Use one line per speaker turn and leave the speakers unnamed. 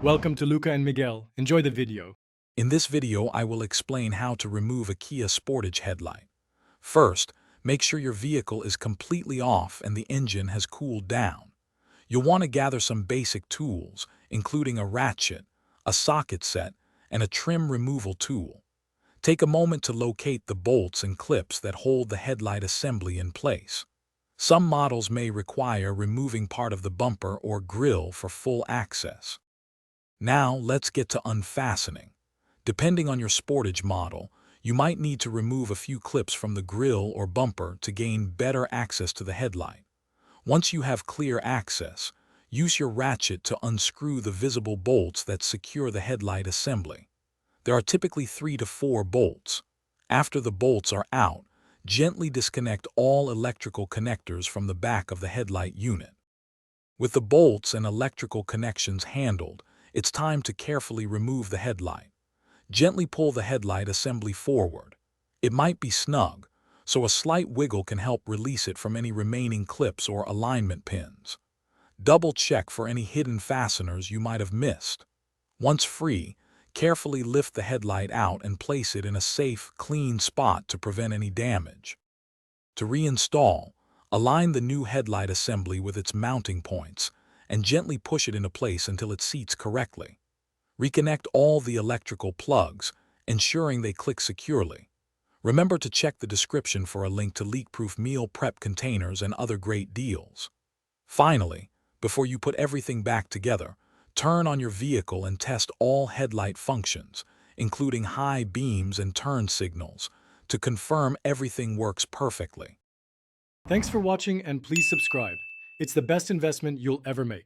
Welcome to Luca and Miguel. Enjoy the video.
In this video, I will explain how to remove a Kia Sportage headlight. First, make sure your vehicle is completely off and the engine has cooled down. You'll want to gather some basic tools, including a ratchet, a socket set, and a trim removal tool. Take a moment to locate the bolts and clips that hold the headlight assembly in place. Some models may require removing part of the bumper or grille for full access. Now, let's get to unfastening. Depending on your Sportage model, you might need to remove a few clips from the grille or bumper to gain better access to the headlight. Once you have clear access, use your ratchet to unscrew the visible bolts that secure the headlight assembly. There are typically 3 to 4 bolts. After the bolts are out, gently disconnect all electrical connectors from the back of the headlight unit. With the bolts and electrical connections handled, it's time to carefully remove the headlight. Gently pull the headlight assembly forward. It might be snug, so a slight wiggle can help release it from any remaining clips or alignment pins. Double check for any hidden fasteners you might have missed. Once free, carefully lift the headlight out and place it in a safe, clean spot to prevent any damage. To reinstall, align the new headlight assembly with its mounting points and gently push it into place until it seats correctly. Reconnect all the electrical plugs, ensuring they click securely. Remember to check the description for a link to leak-proof meal prep containers and other great deals. Finally, before you put everything back together, turn on your vehicle and test all headlight functions, including high beams and turn signals, to confirm everything works perfectly.
Thanks for watching and please subscribe. It's the best investment you'll ever make.